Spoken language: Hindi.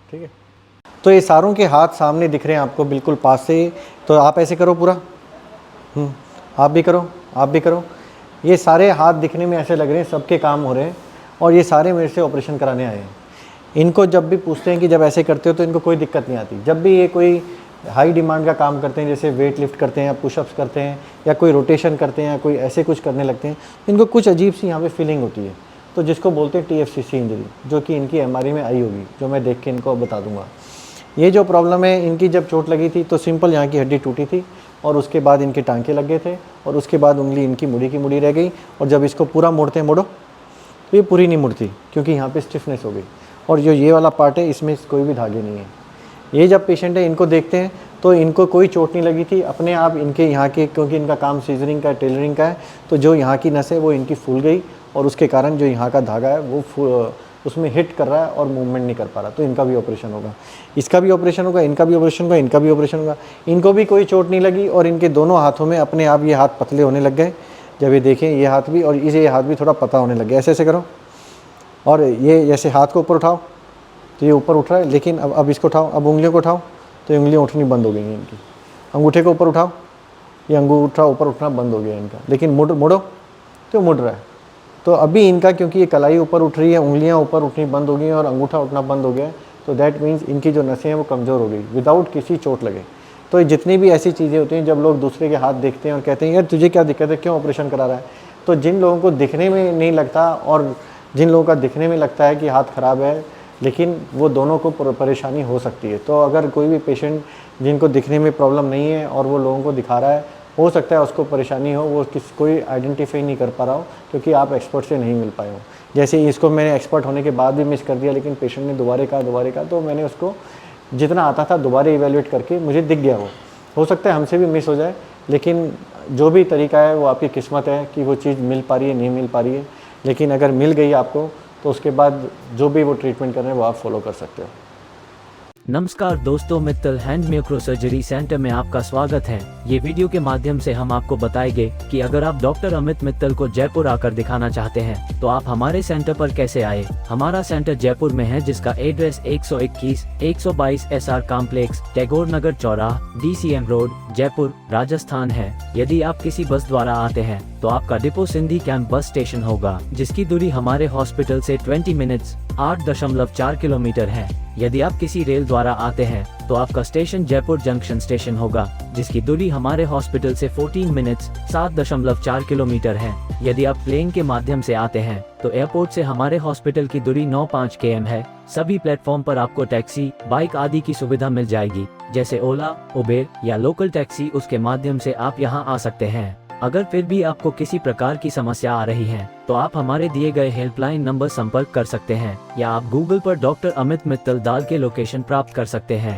ठीक है। तो ये सारों के हाथ सामने दिख रहे हैं आपको बिल्कुल पास से, तो आप ऐसे करो पूरा, आप भी करो, आप भी करो। ये सारे हाथ दिखने में ऐसे लग रहे हैं सबके काम हो रहे हैं, और ये सारे मेरे से ऑपरेशन कराने आए हैं। इनको जब भी पूछते हैं कि जब ऐसे करते हो तो इनको कोई दिक्कत नहीं आती। जब भी ये कोई हाई डिमांड का काम करते हैं, जैसे वेट लिफ्ट करते हैं या पुशअप्स करते हैं या कोई रोटेशन करते हैं या कोई ऐसे कुछ करने लगते हैं, इनको कुछ अजीब सी यहाँ पे फीलिंग होती है, तो जिसको बोलते हैं TFCC इंजरी, जो कि इनकी MRI में आई होगी, जो मैं देख के इनको बता दूंगा। ये जो प्रॉब्लम है इनकी, जब चोट लगी थी तो सिंपल यहाँ की हड्डी टूटी थी, और उसके बाद इनके टांके लग गए थे, और उसके बाद उंगली इनकी मुड़ी की मुड़ी रह गई, और जब इसको पूरा मोड़ते हैं, मोड़ो, तो ये पूरी नहीं मुड़ती क्योंकि यहाँ पे स्टिफनेस हो गई। और जो ये वाला पार्ट है इसमें कोई भी धागे नहीं है। ये जब पेशेंट है इनको देखते हैं तो इनको कोई चोट नहीं लगी थी, अपने आप इनके यहाँ के, क्योंकि इनका काम सीजरिंग का, टेलरिंग का है, तो जो यहाँ की नस है वो इनकी फूल गई, और उसके कारण जो यहाँ का धागा है वो उसमें हिट कर रहा है और मूवमेंट नहीं कर पा रहा, तो इनका भी ऑपरेशन होगा, इसका भी ऑपरेशन होगा, इनका भी ऑपरेशन होगा, इनका भी ऑपरेशन होगा। इनको भी कोई चोट नहीं लगी, और इनके दोनों हाथों में अपने आप ये हाथ पतले होने लग गए। जब ये देखें ये हाथ भी, और ये हाथ भी थोड़ा पतला होने लग गया। ऐसे ऐसे करो, और ये ऐसे हाथ को ऊपर उठाओ तो ये ऊपर उठ रहा है, लेकिन अब इसको उठाओ, अब उंगलियों को उठाओ तो ये उंगलियाँ उठनी बंद हो गई हैं इनकी। अंगूठे को ऊपर उठाओ, ये अंगूठा ऊपर उठना बंद हो गया इनका, लेकिन मोड़ो तो मुड़ रहा है। तो अभी इनका, क्योंकि ये कलाई ऊपर उठ रही है, उंगलियां ऊपर उठनी बंद हो गई हैं और अंगूठा उठना बंद हो गया है, तो दैट मीन्स इनकी जो नसें हैं वो कमज़ोर हो गई विदाउट किसी चोट लगे। तो जितनी भी ऐसी चीज़ें होती हैं, जब लोग दूसरे के हाथ देखते हैं और कहते हैं यार तुझे क्या दिक्कत है, क्यों ऑपरेशन करा रहा है, तो जिन लोगों को दिखने में नहीं लगता और जिन लोगों का दिखने में लगता है कि हाथ ख़राब है, लेकिन वो दोनों को परेशानी हो सकती है। तो अगर कोई भी पेशेंट जिनको दिखने में प्रॉब्लम नहीं है और वो लोगों को दिखा रहा है, हो सकता है उसको परेशानी हो, वो कोई आइडेंटिफाई नहीं कर पा रहा हो क्योंकि आप एक्सपर्ट से नहीं मिल पाए हो। जैसे इसको मैंने एक्सपर्ट होने के बाद भी मिस कर दिया, लेकिन पेशेंट ने दोबारा कहा, तो मैंने उसको जितना आता था दोबारा इवेल्युएट करके मुझे दिख गया। वो हो सकता है हमसे भी मिस हो जाए, लेकिन जो भी तरीका है वो आपकी किस्मत है कि वो चीज़ मिल पा रही है, नहीं मिल पा रही है। लेकिन अगर मिल गई आपको तो उसके बाद जो भी वो ट्रीटमेंट कर रहे हैं वो आप फॉलो कर सकते हो। नमस्कार दोस्तों, Mittal hand micro surgery centre में आपका स्वागत है। ये वीडियो के माध्यम से हम आपको बताएंगे कि अगर आप डॉक्टर अमित मित्तल को जयपुर आकर दिखाना चाहते हैं तो आप हमारे सेंटर पर कैसे आए। हमारा सेंटर जयपुर में है, जिसका एड्रेस 121 122 SR कॉम्प्लेक्स, टैगोर नगर चौराहा, DCM रोड, जयपुर, राजस्थान है। यदि आप किसी बस द्वारा आते हैं तो आपका depot Sindhi camp bus station होगा, जिसकी दूरी हमारे हॉस्पिटल से 20 मिनट्स 8.4 किलोमीटर है। यदि आप किसी रेल द्वारा आते हैं तो आपका स्टेशन जयपुर जंक्शन स्टेशन होगा, जिसकी दूरी हमारे हॉस्पिटल से 14 मिनट्स 7.4 किलोमीटर है। यदि आप प्लेन के माध्यम से आते हैं तो एयरपोर्ट से हमारे हॉस्पिटल की दूरी 9.5 km है। सभी प्लेटफॉर्म पर आपको टैक्सी, बाइक आदि की सुविधा मिल जाएगी, जैसे ओला, उबेर या लोकल टैक्सी। उसके माध्यम से आप यहाँ आ सकते हैं। अगर फिर भी आपको किसी प्रकार की समस्या आ रही है तो आप हमारे दिए गए हेल्पलाइन नंबर संपर्क कर सकते हैं, या आप गूगल पर डॉक्टर अमित मित्तल डाल के लोकेशन प्राप्त कर सकते हैं।